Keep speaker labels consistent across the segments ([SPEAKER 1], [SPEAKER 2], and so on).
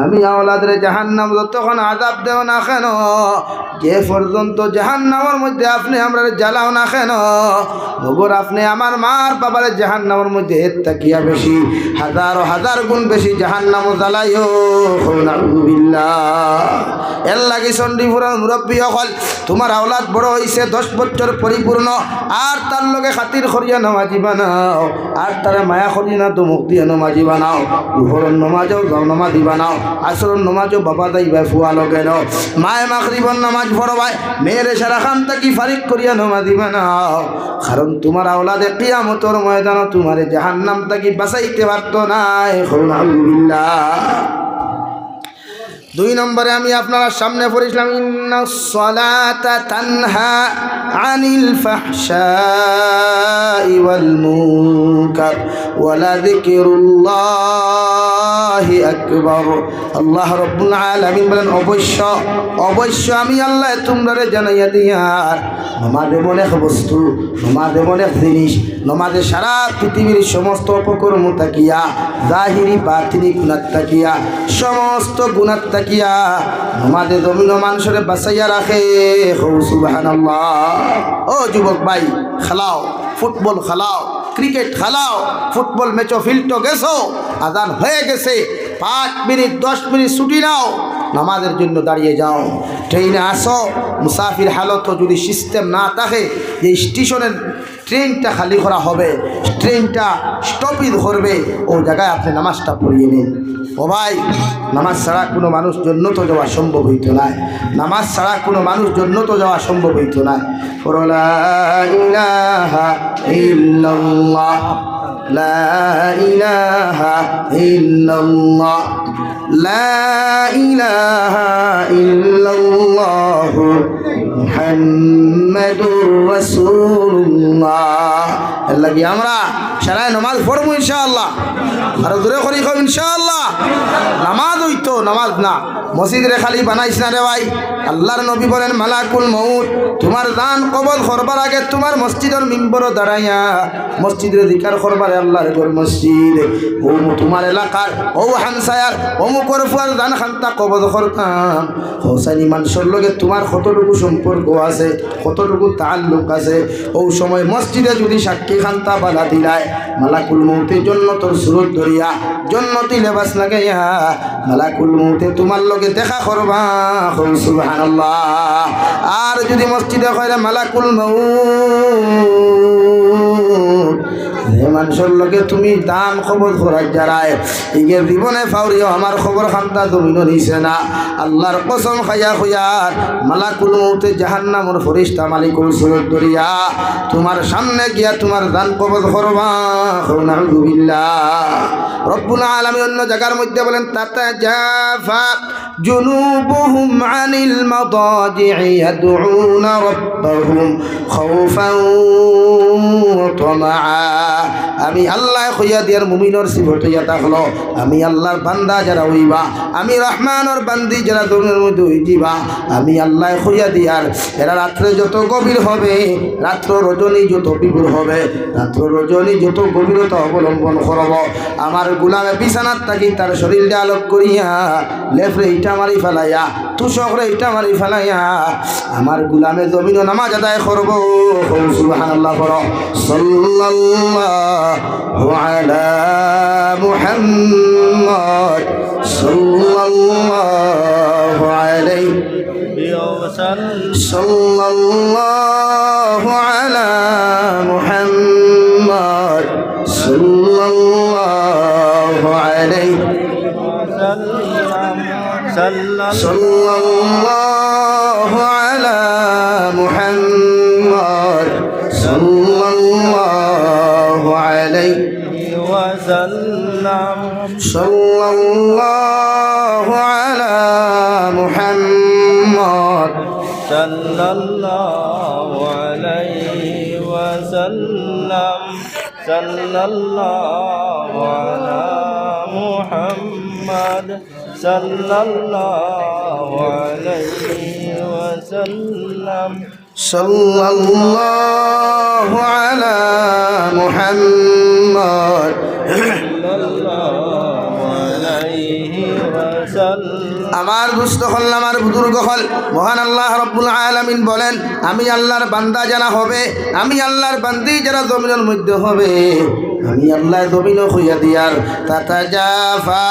[SPEAKER 1] আমি আওলাদের জাহান্নাম যতক্ষণ আযাব দেও না কেন, যে পর্যন্ত জাহান্নামের মধ্যে আপনি আমরা জ্বালাও না কেন, মগর আপনি আমার মার বাবার জাহান্নামের মধ্যে তাকিয়া বেশি হাজার হাজার গুণ বেশি জাহান্নাম জ্বালাইও। নাউযুবিল্লাহ। এর লাগি চণ্ডীপুরের মুরব্বী হল, তোমার আওলাদ বড় হইছে 10 বছর পরিপূর্ণ, আর তার লগে খাতির করিয়া নামাজি বানাও, আর তার মায়া করি না তো মুক্তি নামাজি বানাও। দুহরের নমাজও নামাজি বানাও, আসরের নমাজও বাবা দাইবা ফুয়া লগে নাও, মায়ে মাগরিবের নামাজ পড়বাই, মেয়ের সারা খান তাকি ফারিক করিয়া নামাজি বানাও। কারণ তোমার আওলাদে কিয়ামতের ময়দানে তোমার জাহান্নাম তাকি বাঁচাইতে পারত না। আলহামদুলিল্লাহ। 2 নম্বরে আমি আপনারা সামনে পড়েছিলাম, ইন্নাস সালাতা তানহা আনিল ফাহশাই ওয়াল মুনকার ওয়ালা যিকরুল্লাহি আকবার। আল্লাহ রাব্বুল আলামিন বলেন, অবশ্য আমি আল্লাহ তোমরা জানাইয়া দিয়ার, নামাজ এমন এক বস্তু, নামাজ এমন এক জিনিস, নামাজে সারা পৃথিবীর সমস্ত অপকর্ম তাকিয়া, জাহিরি বাতিনি গুনাহ তাকিয়া, সমস্ত গুনাহ তাকিয়া নামাজে জমিন মানুষের বাঁচাইয়া রাখে। সুবহানাল্লাহ। ও যুবক ভাই, খেলাও, ফুটবল খেলাও, ক্রিকেট খেলাও, ফুটবল ম্যাচও ফিল্ডও গেছো, আজান হয়ে গেছে, 5 মিনিট 10 মিনিট ছুটি নাও, নামাজের জন্য দাঁড়িয়ে যাও। ট্রেনে আসো, মুসাফির হালত যদি সিস্টেম না থাকে যে স্টেশনের ট্রেনটা খালি করা হবে, ট্রেনটা স্টপেজ করবে, ও জায়গায় আপনি নামাজটা পড়িয়ে নিন। ও ভাই, নামাজ ছাড়া কোনো মানুষ জন্নত যাওয়া সম্ভব হইত না, নামাজ ছাড়া কোনো মানুষ জন্নত যাওয়া সম্ভব হইত না। লা ইলাহা ইল্লাল্লাহ, লা ইলাহা ইল্লাল্লাহ, লা ইলাহা ইল্লাল্লাহ মুহাম্মাদুর রাসূলুল্লাহ। এর লাগি আমরা সারা নামাজ পড়বো ইনশাআল্লাহ, আর দূরে করি খাও ইনশাআল্লাহ। নামাজ হইতো, নামাজ না মসজিদে খালি বানাইছ না রে ভাই। আল্লাহর নবী বলেন, মালাকুল মউত তোমার জান কবজ করবার আগে তোমার মসজিদের মিম্বর দাঁড়াইয়া মসজিদের জিকির করবার, আল্লাহর ঘর মসজিদ, ও তোমার এলাকার ও হামসায়ার অমুকর ফুয়ার জান খান্তা কবজ করতাম। হোসাইনি মানুষের লগে তোমার কতটুকু সম্পর্ক আছে, কতটুকু তাল্লুক আছে, ও সময় মসজিদে যদি সাক্ষী খান্তা বাধা দিলায়, মালাকুল মউতের জন্য তোর সুরত ধরিয়া জন্নতি লেবাস লাগাইয়া মালাকুল মউতে তোমার লগে দেখা করবা। সুবহানাল্লাহ। আর যদি মসজিদে কইরা মালাকুল মউত মানুষের লগে তুমি দান খবর করার যারায় ইগের জীবনে ফাউরিও আমার খবর খান্তা জমিন নিছে না, আল্লাহর কসম খাইয়া খুয়ার মালাকুল মউতে জাহান্নামের ফেরেশতা মালিকুল সুরত ধরিয়া তোমার সামনে গিয়া তোমার দান কবজ করবা। নাউযুবিল্লাহ। রব্বুল আলামিন অন্য জায়গার মধ্যে বলেন, তাতাজাফা জুনুবুহুম আনিল মাদাজি'i ইয়াদউনা রাব্বাহুম খাউফান ওয়া তামাআ। আমি আল্লাহ কইয়া দিয়ার মুমিনের সিফত হইয়া থাকলো, আমি আল্লাহর বান্দা যারা হইবা, আমি রহমানের বান্দি যারা দুনিয়ার মধ্যে হইবা, আমি আল্লাহ কইয়া দিয়ার এরা রাত্রে যত গভীর হবে, রাত্র রজনী যত বিপুল হবে, রাত্র রজনী যত গভীরতা অবলম্বন করব, আমার গুলামে বিছানার থাকি তার শরীরটা আলোক করিয়া লেফরে ইটা মারি ফেলাইয়া, তুষকরে ইটা মারি ফেলাইয়া আমার গুলামে জমিন নামাজ আদায় করবো। সুবহানাল্লাহ। সাল্লাল্লাহু আলা মুহাম্মদ সাল্লাল্লাহু আলাইহি ওয়াসাল্লাম, সাল্লাল্লাহু আলা মুহাম্মদ সাল্লাল্লাহু আলাইহি ওয়াসাল্লাম, সাল্লাল্লাহু আলা মুহাম্মদ সাল্লাল্লাহু আলাইহি ওয়াসাল্লাম, সাল্লাল্লাহু আলা মুহাম্মদ সাল্লাল্লাহু আলাইহি ওয়াসাল্লাম, সাল্লাল্লাহু আলা মুহাম্মদ সাল্লাল্লাহু আলাইহি ওয়াসাল্লাম, সাল্লাল্লাহু আলা মুহাম্মদ সাল্লাল্লাহু আলাইহি ওয়াসাল্লাম। আমার দুস্থ হল, আমার বুজুর্গ হল, মহান আল্লাহ রব্বুল আলামিন বলেন, আমি আল্লাহর বান্দা যারা হবে, আমি আল্লাহর বান্দি যারা জমিনের মধ্যে হবে, আমি আল্লাহ জমিন হইয়া দিয়ার তাতাজাফা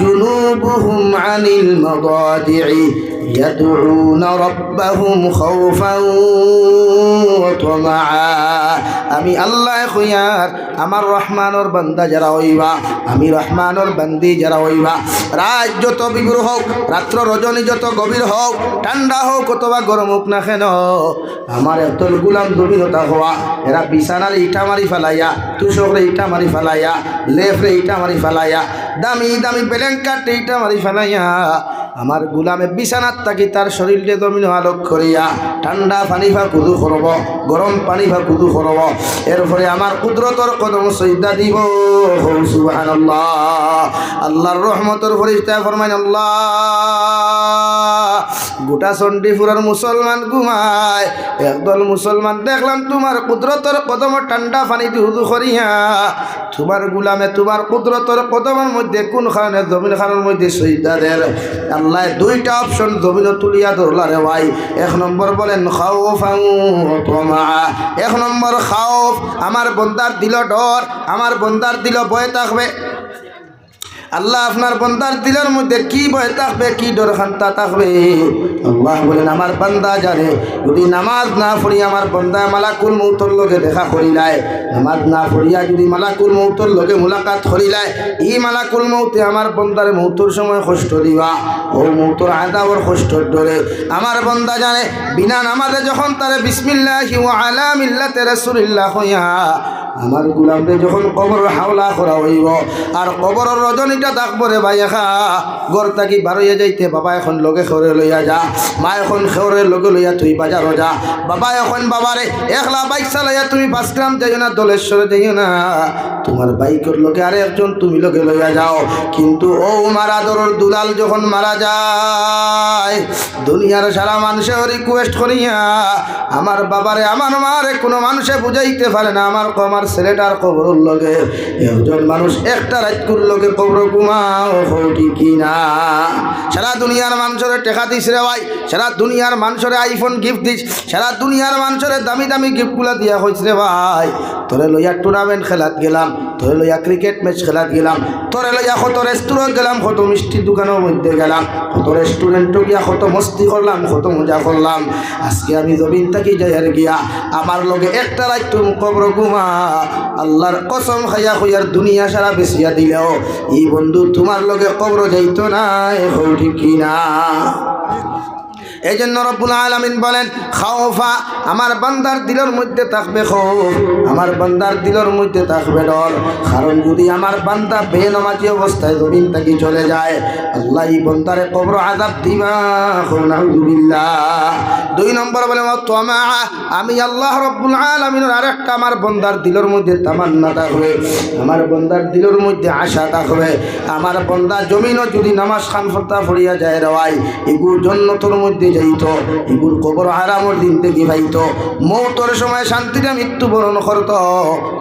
[SPEAKER 1] জুনুবুহুম আনিল মাদাজি'i ইয়াদউনা রাব্বাহুম খাওফান ওয়া তামাআ। আমি আল্লাহ হইয়ার আমার রহমানর বান্দা যারা হইবা, আমি রহমানর বান্দি যারা হইবা, রাত যত বিগুর হোক, রাত্র রজনী যত গভীর হোক, ঠান্ডা হোক অথবা গরম হোক না কেন, আমার এতল গুলাম জমিনতা হওয়া, এরা বিছানার ইটা মারি ফেলাইয়া, তুষকরে ইটা মারি ফেলাইয়া, লেফরে ইটা মারি ফেলাইয়া, দামি দামি ব্ল্যাঙ্কেট ইটা মারি ফেলাইয়া, আমার গুলামে বিছানার থাকি তার শরীরকে জমিন আলোক করিয়া ঠান্ডা পানি ভা কুদু করব, গরম পানি ভা কুদু করব, এরপরে আমার কুদরতর কদম সজদা দিব। সুবহানাল্লাহ। আল্লাহর রহমতের ফেরেশতা ফরমান, আল্লাহ গোটা চণ্ডীপুরের মুসলমান ঘুমায়, একদল মুসলমান দেখলাম তোমার কুদরতর কদম ঠান্ডা পানি দিয়ে উদু করিয়া তোমার গুলামে তোমার কুদরতর কদমের মধ্যে কোন খানে জমিন খানের মধ্যে সজদা দেয়। আল্লাহ দুইটা অপশন জমিন তুলিয়া ধরলা রে ভাই। এক নম্বর বলেন খাউফান ওয়া তামাআ। এক নম্বর খাউফ, আমার বন্দার দিল ডর, আমার বন্দার দিল ভয় থাকবে। আল্লাহ আপনার বন্দার দিলের মধ্যে কি ভয় থাকবে, কি ডর খান্তা থাকবে? আল্লাহ বলেন আমার বান্দা জানে, যদি নামাজ না পড়ি আমার বন্দা মালাকুল মউতর লগে দেখা করিলায়, নামাজ না পড়িয়া যদি মালাকুল মউতর লগে মুলাকাত করিলায়, এই মালাকুল মউতে আমার বন্দার মউতর সময় কষ্ট দিবা, ও মউতর আযাবর কষ্টর ডরে আমার বন্দা জানে, বিনা নামাজে যখন তারে বিসমিল্লাহি ওয়া আলা মিল্লাতি রাসূলিল্লাহ হইয়া আমার গুলামরে যখন কবর হাওলা করা হইব, আর কবরের রজনীটা থাকবো রে ভাই, এখা ঘর থাকি বারইয়া যাইতে, বাবা এখন লগে খেউরে লইয়া যা, মা এখন খেউরে লগে লইয়া তুই বাজারও যা, বাবা এখন বাবারে একলা বাইক চালাইয়া তুমি 5 গ্রাম যাইও না, দলেশ্বরে যাইও না, তোমার বাইকের লগে আর একজন তুমি লগে লইয়া যাও। কিন্তু ও মারা দরর দুলাল যখন মারা যায়, দুনিয়ার সারা মানুষে রিকোয়েস্ট করিয়া আমার বাবারে আমার মারে কোনো মানুষে বুঝাইতে পারে না, আমার ছেলেটার কবরের লগে একজন মানুষ একটা রাতকুর লগে কবর ঘুমাও, ঠিক না? সারা দুনিয়ার মানুষের টেকা দিস রে ভাই, সারা দুনিয়ার মানুষের আইফোন গিফট দিস, সারা দুনিয়ার মানুষের দামি দামি গিফটগুলা দিয়া হয়েছে রে ভাই। তোরে লইয়া টুর্নামেন্ট খেলাত গেলাম, তোরে লইয়া ক্রিকেট ম্যাচ খেলাত গেলাম, তোরে লইয়া কত রেস্টুরেন্ট গেলাম, কত মিষ্টি দোকানের মধ্যে গেলাম, কত রেস্টুরেন্টও গিয়া কত মস্তি করলাম, কত মজা করলাম। আজকে আমি জমিন থাকি যাইয়ার গিয়া আমার লগে একটা রাত তুমি কবর ঘুমা, আল্লাহর কসম খাইয়া হইয়ার দুনিয়া সারা বেসিয়া দিলেও এই বন্ধু তোমার লগে কবর যাইতো না, ঠিক না? এই জন্য রব্বুল আলামিন বলেন খাওফা, আমার বান্দার দিলের মধ্যে থাকবে খৌফ, আমার বান্দার দিলের মধ্যে থাকবে ডর। কারণ যদি আমার বান্দা বেনামাজি অবস্থায় জমিন থেকে চলে যায়, আল্লাহ এই বান্দারে কবর আযাব দিবা, নাউযুবিল্লাহ। 2 নম্বর বলে তামা, আমি আল্লাহ রব্বুল আলামিনের আরেকটা আমার বান্দার দিলের মধ্যে তামান্না থাকবে, আমার বান্দার দিলের মধ্যে আশা থাকবে, আমার বান্দা জমিনও যদি নামাজ খান ফরতা ফরিয়া যায় রওয়াই, এগুলো জান্নাতের মধ্যে যাইতো, এগুর কবর আরামর দিন থেকে ভাইতো, মৌতর সময় শান্তিতে মৃত্যুবরণ করত,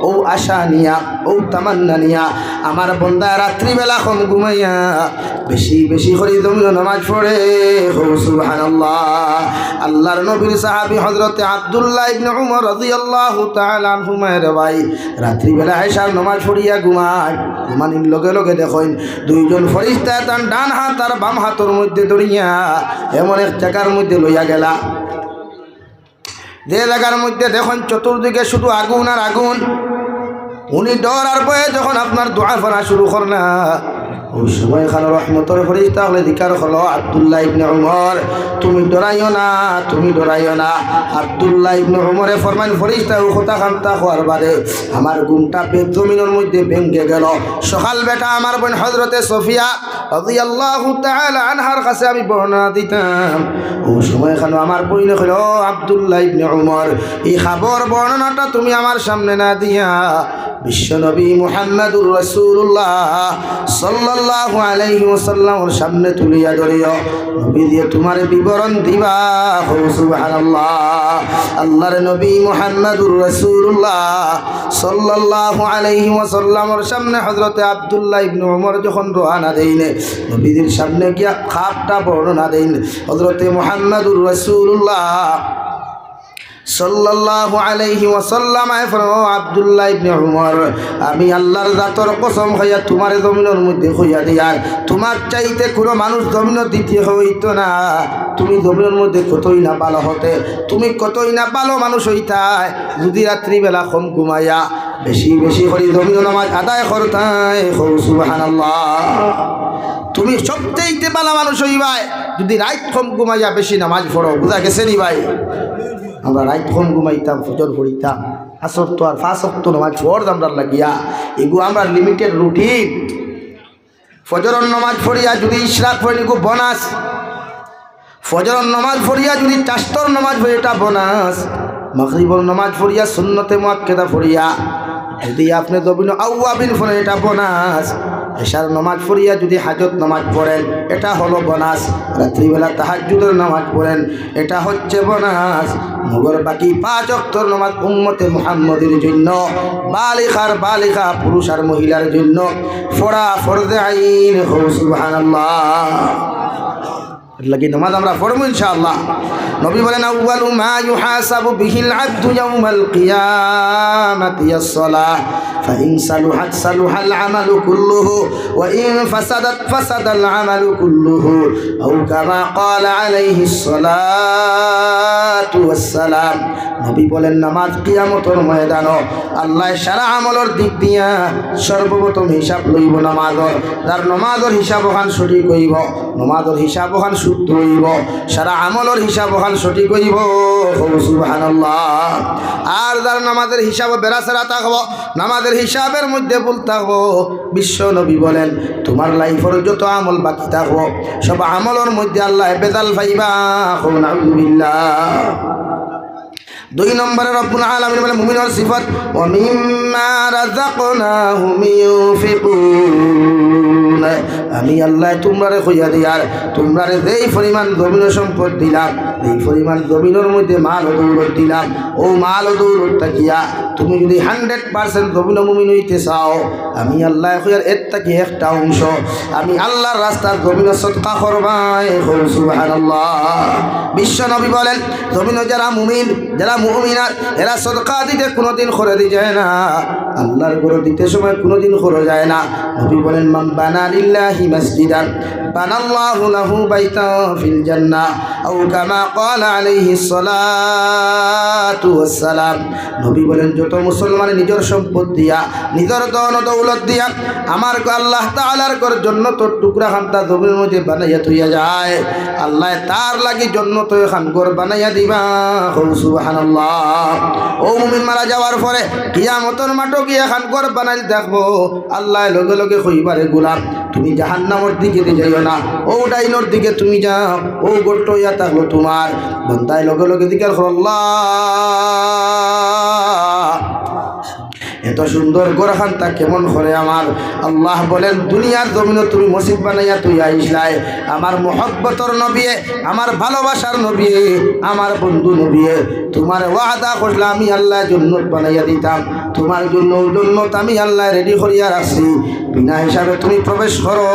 [SPEAKER 1] ও আশা নিয়া, ও তামান্না নিয়া আমার বন্দা রাত্রিবেলা কম ঘুমাইয়া বেশি বেশি করে জমিন নামাজ পড়ে। সুবহানাল্লাহ। আল্লাহর নবীর সাহাবী হযরত আব্দুল্লাহ ইবনে উমর রাদিয়াল্লাহু তাআলা আনহুমা রে ভাই, রাত্রিবেলা আয়েশার নামাজ পড়িয়া ঘুমায়, ঘুমানির লগে লগে দেখেন 2 জন ফেরেশতা তার ডান হাত আর বাম হাতের মধ্যে ধরিয়া এমন এক জায়গার মধ্যে লইয়া গেলা, যে জায়গার মধ্যে দেখুন চতুর্দিকে শুধু আগুন আর আগুন। উনি ডর আর ভয়ে যখন আপনার দোয়া করা শুরু করনা, ওই সময় খান রহমতের ফেরেশতা হলে জিকার হলো আব্দুল্লাহ ইবনে উমর, তুমি ডরাইও না, তুমি ডরাইও না। আব্দুল্লাহ ইবনে উমরে ফরমান, ফেরেশতা ও কথা খান্তা হওয়ার বাদে আমার ঘুমটা জমিনের মধ্যে ভেঙে গেল। সকাল বেটা আমার বোন হযরতে সফিয়া রাদিয়াল্লাহু তাআলা আনহার কাছে আমি বর্ণনা দিতাম, ওই সময় খান আমার বোন হলো আব্দুল্লাহ ইবনে উমর, এই খবর বর্ণনাটা তুমি আমার সামনে না দিয়া বিশ্বনবী মুহাম্মদুর রাসূলুল্লাহ সাল্লাল্লাহু আলাইহি ওয়াসাল্লামের সামনে তুলিয়া ধরিও নবী দিয়ে তোমার বিবরণ দিবা। সুবহানাল্লাহ। আল্লাহর নবী মুহাম্মদুর রাসূলুল্লাহ সাল্লাল্লাহু আলাইহি ওয়াসাল্লামের সামনে হযরতে আব্দুল্লাহ ইবনে ওমর যখন রওনা দেইনে নবীদের সামনে গিয়া খাপটা বর্ণনা দেন। হযরতে মুহাম্মদুর রাসূলুল্লাহ সাল্লাল্লাহু আলাইহি ওয়াসাল্লাম আব্দুল্লাহ ইবনে উমর, আমি আল্লাহর জাতর কসম খাইয়া তোমার জমিনের মধ্যে হইয়া দিয়ার তোমার চাইতে কোনো মানুষ জমিন দ্বিতীয় হইতো না। তুমি জমিনের মধ্যে কতই না ভালো হতে, তুমি কতই না ভালো মানুষ হইতাই যদি রাত্রিবেলা কম ঘুমাইয়া বেশি বেশি করে জমিন নামাজ আদায় করতাই। সুবহানাল্লাহ। তুমি সবচেয়ে ভালো মানুষ হইবাই যদি রাত কম ঘুমাইয়া বেশি নামাজ পড়ো। বুঝা গেছে নি ভাই? আমরা রাত কম ঘুমাইতাম, ফজর পড়িতাম, আসর তো আর 5 ওয়াক্ত নামাজ পড়তাম আমরা লাগিয়া। এগুলো আমরা লিমিটেড রুটিন। ফজরের নামাজ পড়িয়া যদি ইশরাক পড়ি এগুলো বোনাস। ফজরের নামাজ পড়িয়া যদি চাস্তর নামাজ পড়ি এটা বোনাস। মাগরিবের নামাজ পড়িয়া সুন্নতে মুআক্কাদা পড়িয়া যদি আপনি জবিন আউয়াবিন পড়েন এটা বোনাস। এশার নামাজ পড়িয়া যদি হাজত নামাজ পড়েন এটা হলো বোনাস। রাত্রিবেলা তাহাজ্জুদের নামাজ পড়েন এটা হচ্ছে বোনাস। মগর বাকি 5 ওয়াক্তের নামাজ উম্মতে মুহাম্মদের জন্য বালিগা পুরুষ আর মহিলার জন্য পড়া ফরজে আইন। সুবহানাল্লাহ। লাগি নামাজ আমরা পড়বো ইনশাআল্লাহ। নবী বলেন আউয়ালু মা ইউহাসাবু বিহিল আবদু ইয়াউমাল কিয়ামাতি আস-সালাহ ফাইন সালুহাত সালুহাল আমালু কুল্লুহু ওয়া ইন ফাসাদাত ফাসাদাল আমালু কুল্লুহু আও কামা ক্বালা আলাইহিস সালাতু ওয়াস সালাম। নবী বলেন নামাজ কিয়ামতের ময়দানে আল্লাহ সারা আমলের দিক দিয়া সর্বপ্রথম হিসাব লইব নামাজের। যার নামাজের হিসাব ওখান সঠিক হইব, নামাজের হিসাব ওখান শুদ্ধ হইব, সারা আমলের হিসাব ওখান সঠিক হইব। সুবহানাল্লাহ। আর যার নামাজের হিসাব বেড়াচেরা থাকবো, নামাজের হিসাবের মধ্যে ভুল থাকবো, বিশ্ব নবী বলেন তোমার লাইফের যত আমল বাকি থাকবো সব আমলের মধ্যে আল্লাহ বেজাল পাইবা। নাউযুবিল্লাহ। 2 নম্বরে রব্বুল আলামিন বলে মুমিনের সিফাত ওয়া মিম্মা রাযাকনাহুম ইউনফিকুন। আমি আল্লাহ তোমরারে কইয়া দিয়ার তোমরারে যেই পরিমাণ জমিন সম্পদ দিলাম, এই পরিমাণ জমিনের মধ্যে মাল ও দৌলত দিলাম, ও মাল ও দৌলত থাকিয়া তুমি যদি 100% জমিন মুমিন হইতে চাও আমি আল্লাহ কইয়ার এর থেকে একটা অংশ আমি আল্লাহর রাস্তার জমিন সদকা করবাই। সুবহানাল্লাহ। বিশ্ব নবী বলেন জমিন যারা মুমিন যারা মুমিনাত এরা সদকা দিতে কোনোদিন খরচ যায় না, আল্লাহর ঘরে দিতে সময় কোনোদিন খরচ যায় না। নবী বলেন মান বানা লিল্লাহি মাসজিদান বানাল্লাহু লাহু বাইতান ফিল জান্নাহ আও কামা ক্বালা আলাইহিস সালাতু ওয়াস সালাম। নবী বলেন যত মুসলমান নিজের সম্পদ দিয়া নিজের ধন দৌলত দিয়া আমার আল্লাহ তাআলার ঘর জান্নাতের টুকরা খান্তা জমির মধ্যে বানাইয়া থইয়া যায়, আল্লাহ তার লাগি জান্নাত খান ঘর বানাইয়া দিবা। সুবহানাল্লাহ। ও মুমিন মারা যাওয়ার পরে কিয়ামতের মাঠে গিয়া খান ঘর বানাইল দেখবো আল্লাহ লগে লগে কইবারে গোলাম তুমি জাহান্নামের দিকে যাইও না, ও ডাইনোর দিকে তুমি যাও, ও গোট ইয়া থাকলো তোমার বন্দায় লগে লগে দিকে আল্লাহ এত সুন্দর গোরখানটা কেমন করে আমার আল্লাহ বলেন দুনিয়ার জমিনে তুমি মসজিদ বানাইয়া তুই আইসলাই আমার মহব্বতর নবী আমার ভালোবাসার নবী আমার বন্ধু নবী তোমার ওয়াদা করলাম আমি আল্লাহ জান্নাত বানাইয়া দিতাম, তোমার জন্য জান্নাত আমি আল্লাহ রেডি করিয়া রাখছি, বিনা হিসাবে তুমি প্রবেশ করো।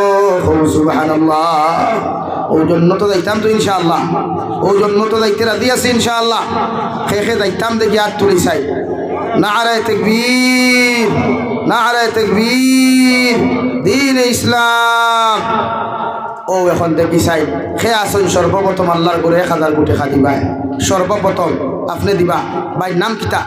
[SPEAKER 1] সুবহানাল্লাহ। ও জান্নাত যাইতাম তো ইনশাআল্লাহ, ও জান্নাত যাইতে রাজি আছি ইনশাআল্লাহ। খেখে যাইতাম দেখি আর তুলি চাই নারায়ে তাকবীর, নারায়ে তাকবীর, দ্বীন ইসলাম। ও এখন দেখি চাই খে আসুন সর্বপ্রথম আল্লাহর করে 1000 কোটি টাকা দিবা, সর্বপ্রথম আপনি দিবা। ভাই নাম কিতা?